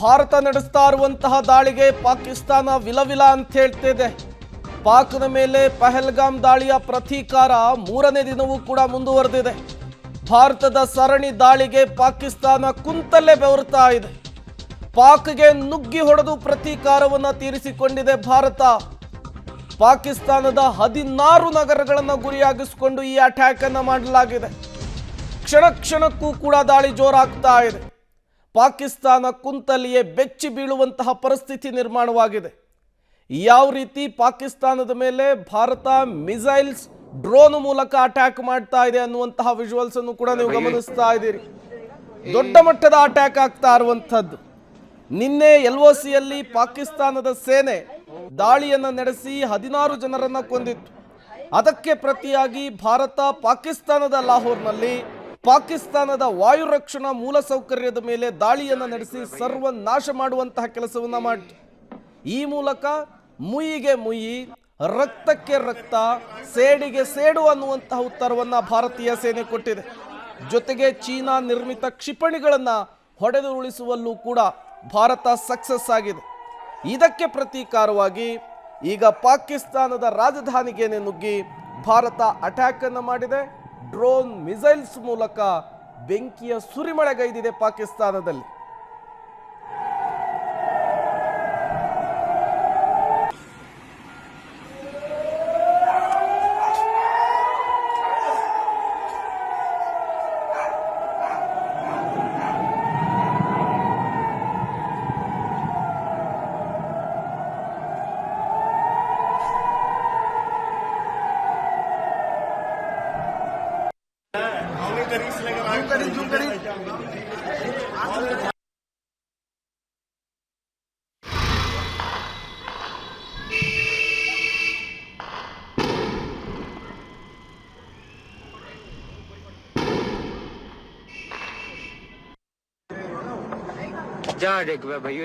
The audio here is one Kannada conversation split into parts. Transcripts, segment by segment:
ಭಾರತ ನಡೆಸ್ತಾ ಇರುವಂತಹ ದಾಳಿಗೆ ಪಾಕಿಸ್ತಾನ ವಿಲವಿಲ ಅಂತ ಹೇಳ್ತಿದೆ. ಪಾಕ್ನ ಮೇಲೆ ಪಹಲ್ಗಾಮ್ ದಾಳಿಯ ಪ್ರತೀಕಾರ ಮೂರನೇ ದಿನವೂ ಕೂಡ ಮುಂದುವರೆದಿದೆ. ಭಾರತದ ಸರಣಿ ದಾಳಿಗೆ ಪಾಕಿಸ್ತಾನ ಕುಂತಲ್ಲೇ ಬೆವರುತ್ತಾ ಇದೆ. ಪಾಕ್ಗೆ ನುಗ್ಗಿ ಹೊಡೆದು ಪ್ರತೀಕಾರವನ್ನು ತೀರಿಸಿಕೊಂಡಿದೆ ಭಾರತ. ಪಾಕಿಸ್ತಾನದ 16 ನಗರಗಳನ್ನು ಗುರಿಯಾಗಿಸಿಕೊಂಡು ಈ ಅಟ್ಯಾಕ್ ಅನ್ನು ಮಾಡಲಾಗಿದೆ. ಕ್ಷಣ ಕ್ಷಣಕ್ಕೂ ಕೂಡ ದಾಳಿ ಜೋರಾಗ್ತಾ ಇದೆ. ಪಾಕಿಸ್ತಾನ ಕುಂತಲ್ಲಿಯೇ ಬೆಚ್ಚಿ ಬೀಳುವಂತಹ ಪರಿಸ್ಥಿತಿ ನಿರ್ಮಾಣವಾಗಿದೆ. ಯಾವ ರೀತಿ ಪಾಕಿಸ್ತಾನದ ಮೇಲೆ ಭಾರತ ಮಿಸೈಲ್ಸ್ ಡ್ರೋನ್ ಮೂಲಕ ಅಟ್ಯಾಕ್ ಮಾಡ್ತಾ ಇದೆ ಅನ್ನುವಂತಹ ವಿಜುವಲ್ಸ್ ಅನ್ನು ಕೂಡ ನೀವು ಗಮನಿಸ್ತಾ ಇದ್ದೀರಿ. ದೊಡ್ಡ ಮಟ್ಟದ ಅಟ್ಯಾಕ್ ಆಗ್ತಾ ಇರುವಂಥದ್ದು. ನಿನ್ನೆ LOCಯಲ್ಲಿ ಪಾಕಿಸ್ತಾನದ ಸೇನೆ ದಾಳಿಯನ್ನು ನಡೆಸಿ 16 ಜನರನ್ನ ಕೊಂದಿತ್ತು. ಅದಕ್ಕೆ ಪ್ರತಿಯಾಗಿ ಭಾರತ ಪಾಕಿಸ್ತಾನದ ಲಾಹೋರ್ನಲ್ಲಿ ಪಾಕಿಸ್ತಾನದ ವಾಯು ರಕ್ಷಣಾ ಮೂಲಸೌಕರ್ಯದ ಮೇಲೆ ದಾಳಿಯನ್ನು ನಡೆಸಿ ಸರ್ವನಾಶ ಮಾಡುವಂತಹ ಕೆಲಸವನ್ನ ಮಾಡಿತು. ಈ ಮೂಲಕ ಮುಯಿಗೆ ಮುಯಿ, ರಕ್ತಕ್ಕೆ ರಕ್ತ, ಸೇಡಿಗೆ ಸೇಡು ಅನ್ನುವಂತಹ ಉತ್ತರವನ್ನ ಭಾರತೀಯ ಸೇನೆ ಕೊಟ್ಟಿದೆ. ಜೊತೆಗೆ ಚೀನಾ ನಿರ್ಮಿತ ಕ್ಷಿಪಣಿಗಳನ್ನು ಹೊಡೆದು ಉಳಿಸುವಲ್ಲೂ ಕೂಡ ಭಾರತ ಸಕ್ಸಸ್ ಆಗಿದೆ. ಇದಕ್ಕೆ ಪ್ರತೀಕಾರವಾಗಿ ಈಗ ಪಾಕಿಸ್ತಾನದ ರಾಜಧಾನಿಗೆ ನುಗ್ಗಿ ಭಾರತ ಅಟ್ಯಾಕ್ ಅನ್ನು ಮಾಡಿದೆ. ಡ್ರೋನ್ ಮಿಸೈಲ್ಸ್ ಮೂಲಕ ಬೆಂಕಿಯ ಸುರಿಮಳೆಗೈದಿದೆ ಪಾಕಿಸ್ತಾನದಲ್ಲಿ. जा देख भाई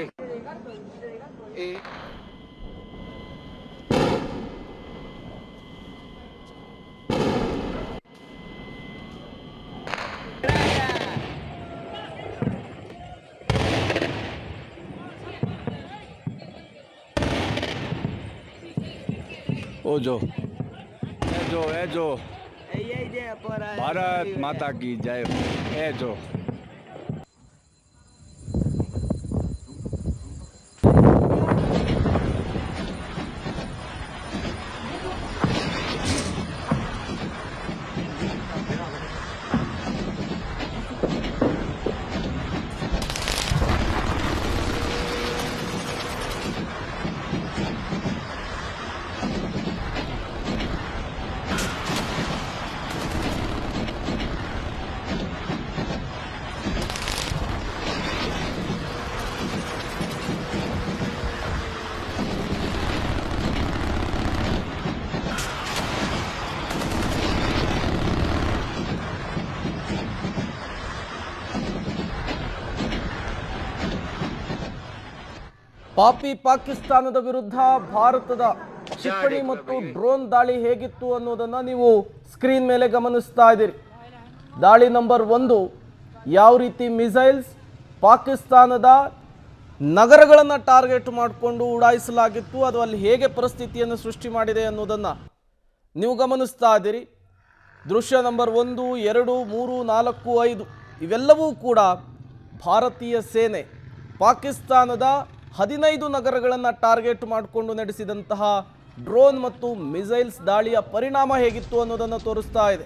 ओ जो भारत माता की जय। ए जो ಪಾಪಿ ಪಾಕಿಸ್ತಾನದ ವಿರುದ್ಧ ಭಾರತದ ಕ್ಷಿಪಣಿ ಮತ್ತು ಡ್ರೋನ್ ದಾಳಿ ಹೇಗಿತ್ತು ಅನ್ನೋದನ್ನು ನೀವು ಸ್ಕ್ರೀನ್ ಮೇಲೆ ಗಮನಿಸ್ತಾ ಇದ್ದೀರಿ. ದಾಳಿ ನಂಬರ್ 1 ಯಾವ ರೀತಿ ಮಿಸೈಲ್ಸ್ ಪಾಕಿಸ್ತಾನದ ನಗರಗಳನ್ನು ಟಾರ್ಗೆಟ್ ಮಾಡಿಕೊಂಡು ಉಡಾಯಿಸಲಾಗಿತ್ತು, ಅದು ಅಲ್ಲಿ ಹೇಗೆ ಪರಿಸ್ಥಿತಿಯನ್ನು ಸೃಷ್ಟಿ ಮಾಡಿದೆ ಅನ್ನೋದನ್ನು ನೀವು ಗಮನಿಸ್ತಾ ಇದ್ದೀರಿ. ದೃಶ್ಯ ನಂಬರ್ 1, 2, 3, 4, 5 ಇವೆಲ್ಲವೂ ಕೂಡ ಭಾರತೀಯ ಸೇನೆ ಪಾಕಿಸ್ತಾನದ 15 ನಗರಗಳನ್ನು ಟಾರ್ಗೆಟ್ ಮಾಡಿಕೊಂಡು ನಡೆಸಿದಂತಹ ಡ್ರೋನ್ ಮತ್ತು ಮಿಸೈಲ್ಸ್ ದಾಳಿಯ ಪರಿಣಾಮ ಹೇಗಿತ್ತು ಅನ್ನೋದನ್ನು ತೋರಿಸ್ತಾ ಇದೆ.